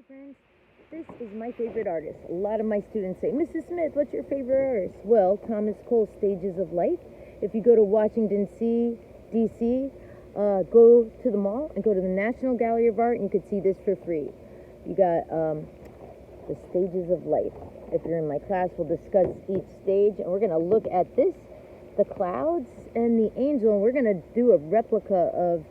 friends. This is my favorite artist. A lot of my students say, Mrs. Smith, what's your favorite artist? Well, Thomas Cole's Stages of Life. If you go to Washington, D.C., go to the mall and go to the National Gallery of Art, and you could see this for free. You got the Stages of Life. If you're in my class, we'll discuss each stage, and we're going to look at this, the clouds and the angel, and we're going to do a replica of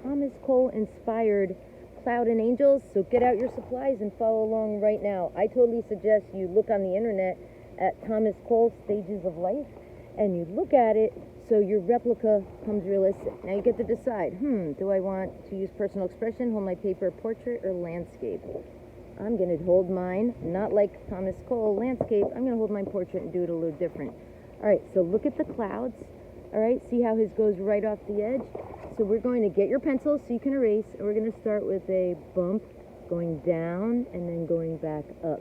Thomas Cole-inspired Cloud and Angels. So get out your supplies and follow along right now. I totally suggest you look on the internet at Thomas Cole Stages of Life, and you look at it so your replica comes realistic. Now you get to decide, do I want to use personal expression, hold my paper, portrait, or landscape? I'm going to hold mine, not like Thomas Cole landscape. I'm going to hold my portrait and do it a little different. All right, so look at the clouds. All right, see how his goes right off the edge? So we're going to get your pencil so you can erase, and we're going to start with a bump going down and then going back up.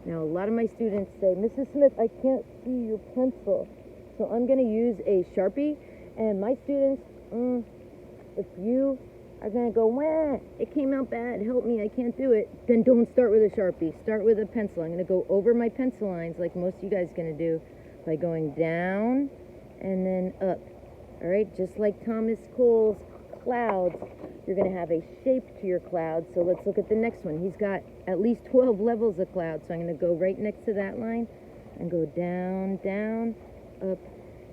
Now, a lot of my students say, Mrs. Smith, I can't see your pencil. So I'm going to use a Sharpie, and my students, if you are going to go, wah, it came out bad, help me, I can't do it, then don't start with a Sharpie. Start with a pencil. I'm going to go over my pencil lines like most of you guys are going to do by going down and then up. All right, just like Thomas Cole's clouds, you're going to have a shape to your cloud. So let's look at the next one. He's got at least 12 levels of clouds. So I'm going to go right next to that line and go down, down, up,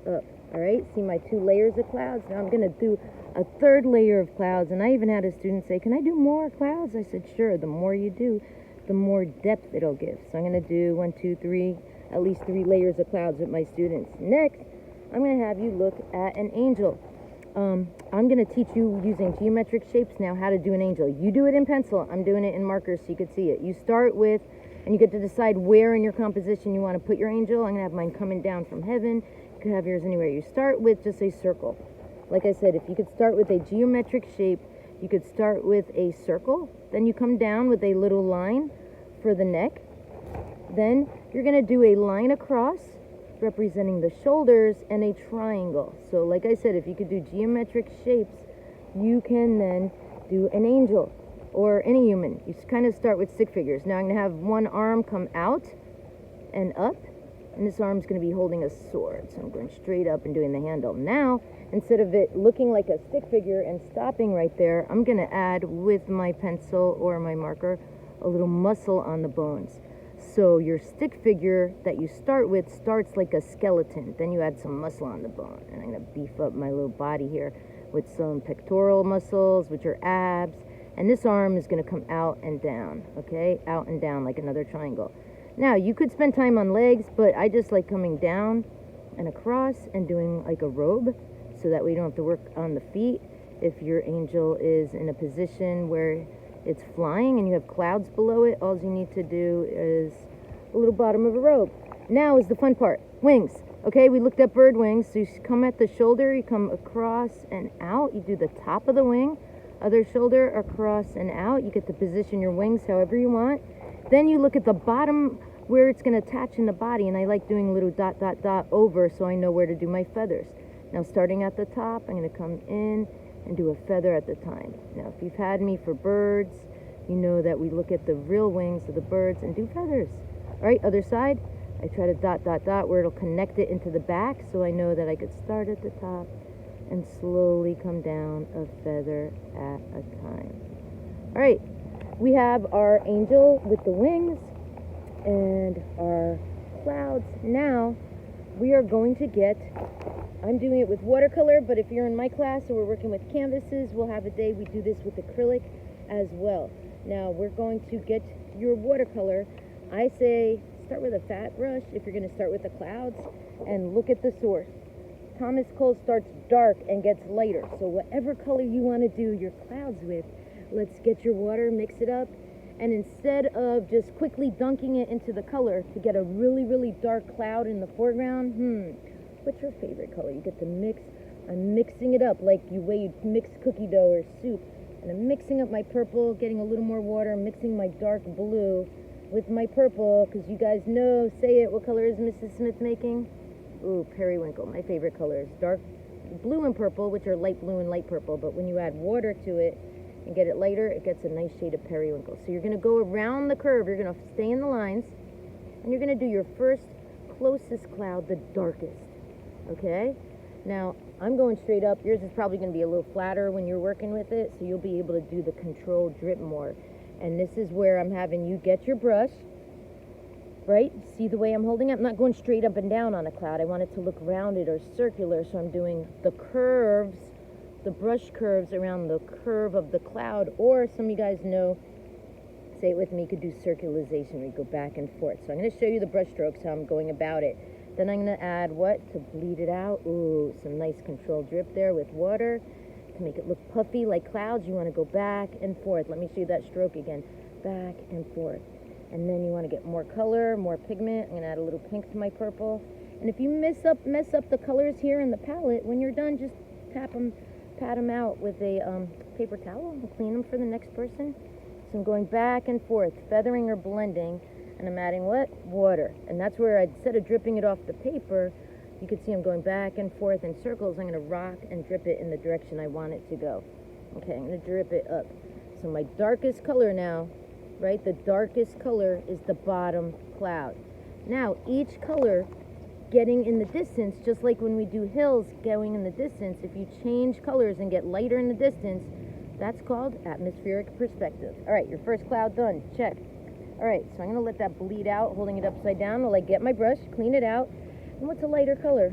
up. All right, see my 2 layers of clouds? Now I'm going to do a 3rd layer of clouds. And I even had a student say, can I do more clouds? I said, sure. The more you do, the more depth it'll give. So I'm going to do 1, 2, 3, at least 3 layers of clouds with my students. Next, I'm going to have you look at an angel. I'm going to teach you using geometric shapes now how to do an angel. You do it in pencil. I'm doing it in markers so you can see it. You start with, and you get to decide where in your composition you want to put your angel. I'm going to have mine coming down from heaven. You can have yours anywhere. You start with just a circle. Like I said, if you could start with a geometric shape, you could start with a circle. Then you come down with a little line for the neck. Then you're going to do a line across, representing the shoulders, and a triangle. So like I said, if you could do geometric shapes, you can then do an angel or any human. You kind of start with stick figures. Now I'm going to have one arm come out and up, and this arm's going to be holding a sword. So I'm going straight up and doing the handle. Now, instead of it looking like a stick figure and stopping right there, I'm going to add with my pencil or my marker a little muscle on the bones. So your stick figure that you start with starts like a skeleton. Then you add some muscle on the bone. And I'm going to beef up my little body here with some pectoral muscles, which are abs. And this arm is going to come out and down, okay? Out and down like another triangle. Now, you could spend time on legs, but I just like coming down and across and doing like a robe, so that way you don't have to work on the feet. If your angel is in a position where it's flying and you have clouds below it, all you need to do is a little bottom of a robe. Now is the fun part. Wings. Okay, we looked at bird wings. So you come at the shoulder, you come across and out. You do the top of the wing, other shoulder, across and out. You get to position your wings however you want. Then you look at the bottom where it's going to attach in the body, and I like doing a little dot, dot, dot over so I know where to do my feathers. Now starting at the top, I'm going to come in and do a feather at the time. Now, if you've had me for birds, you know that we look at the real wings of the birds and do feathers. All right, other side, I try to dot, dot, dot where it'll connect it into the back, so I know that I could start at the top and slowly come down a feather at a time. All right, we have our angel with the wings and our clouds. Now, we are going to get, I'm doing it with watercolor, but if you're in my class or we're working with canvases, we'll have a day we do this with acrylic as well. Now we're going to get your watercolor. I say start with a fat brush if you're going to start with the clouds, and look at the source. Thomas Cole starts dark and gets lighter, so whatever color you want to do your clouds with, let's get your water, mix it up, and instead of just quickly dunking it into the color to get a really, really dark cloud in the foreground, what's your favorite color? You get to mix. I'm mixing it up like the way you mix cookie dough or soup. And I'm mixing up my purple, getting a little more water, mixing my dark blue with my purple, because you guys know, say it, what color is Mrs. Smith making? Ooh, periwinkle. My favorite color is dark blue and purple, which are light blue and light purple, but when you add water to it, and get it lighter, it gets a nice shade of periwinkle. So you're going to go around the curve, you're going to stay in the lines, and you're going to do your first closest cloud, the darkest. Okay? Now, I'm going straight up. Yours is probably going to be a little flatter when you're working with it, so you'll be able to do the controlled drip more. And this is where I'm having you get your brush, right? See the way I'm holding it? I'm not going straight up and down on a cloud. I want it to look rounded or circular, so I'm doing the curves, the brush curves around the curve of the cloud, or some of you guys know, say it with me, you could do circularization where you go back and forth. So I'm going to show you the brush strokes, how I'm going about it. Then I'm going to add what? To bleed it out. Ooh, some nice controlled drip there with water to make it look puffy like clouds. You want to go back and forth. Let me show you that stroke again. Back and forth. And then you want to get more color, more pigment. I'm going to add a little pink to my purple. And if you mess up the colors here in the palette, when you're done, just pat them out with a paper towel and clean them for the next person. So I'm going back and forth, feathering or blending, and I'm adding what? Water. And that's where, instead of dripping it off the paper, you can see I'm going back and forth in circles. I'm going to rock and drip it in the direction I want it to go. Okay, I'm going to drip it up. So my darkest color now, right, the darkest color is the bottom cloud. Now, each color getting in the distance, just like when we do hills going in the distance, if you change colors and get lighter in the distance, that's called atmospheric perspective. All right, your first cloud done. Check. All right, so I'm going to let that bleed out, holding it upside down while I get my brush, clean it out. And what's a lighter color?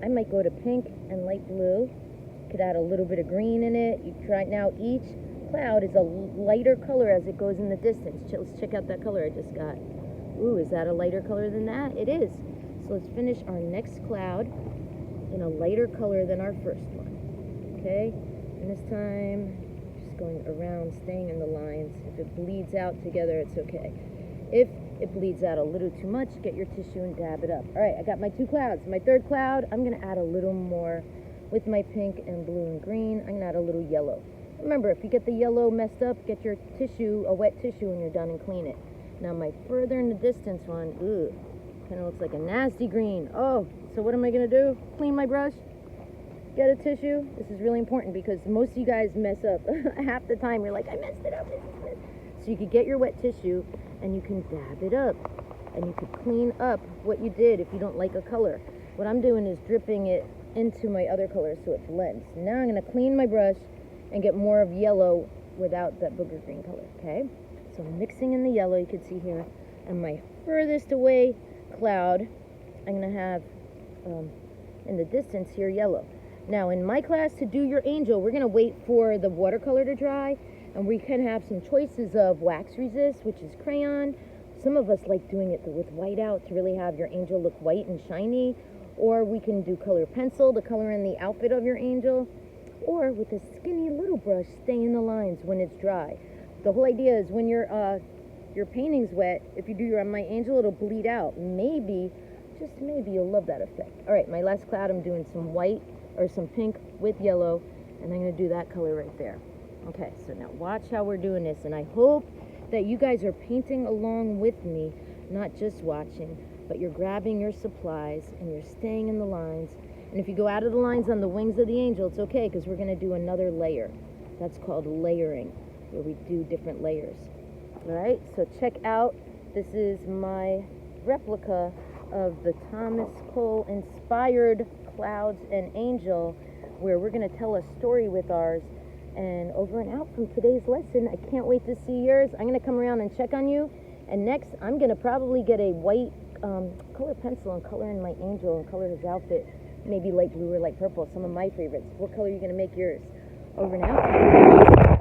I might go to pink and light blue. Could add a little bit of green in it. You try it now. Each cloud is a lighter color as it goes in the distance. Let's check out that color I just got. Ooh, is that a lighter color than that? It is. So let's finish our next cloud in a lighter color than our first one. Okay? And this time, just going around, staying in the lines. If it bleeds out together, it's okay. If it bleeds out a little too much, get your tissue and dab it up. All right, I got my two clouds. My third cloud, I'm going to add a little more with my pink and blue and green. I'm going to add a little yellow. Remember, if you get the yellow messed up, get your tissue, a wet tissue when you're done, and clean it. Now my further in the distance one, ooh, kind of looks like a nasty green. Oh, so what am I going to do? Clean my brush, get a tissue. This is really important because most of you guys mess up. Half the time you're like, I messed it up. So you could get your wet tissue and you can dab it up. And you could clean up what you did if you don't like a color. What I'm doing is dripping it into my other colors so it blends. Now I'm going to clean my brush and get more of yellow without that booger green color, okay? So I'm mixing in the yellow, you can see here. And my furthest away cloud, I'm going to have in the distance here yellow. Now in my class, to do your angel, we're going to wait for the watercolor to dry, and we can have some choices of wax resist, which is crayon. Some of us like doing it with white out to really have your angel look white and shiny, or we can do color pencil to color in the outfit of your angel, or with a skinny little brush, stay in the lines when it's dry. The whole idea is when your painting's wet, if you do your My Angel, it'll bleed out. Maybe, just maybe, you'll love that effect. All right, my last cloud, I'm doing some white or some pink with yellow, and I'm going to do that color right there. Okay, so now watch how we're doing this, and I hope that you guys are painting along with me, not just watching, but you're grabbing your supplies and you're staying in the lines. And if you go out of the lines on the wings of the angel, it's okay, because we're going to do another layer. That's called layering, where we do different layers. All right, so check out, this is my replica of the Thomas Cole inspired Clouds and Angel, where we're going to tell a story with ours. And over and out from today's lesson. I can't wait to see yours. I'm going to come around and check on you. And next, I'm going to probably get a white color pencil and color in my angel and color his outfit. Maybe light blue or light purple, some of my favorites. What color are you going to make yours? Over and out.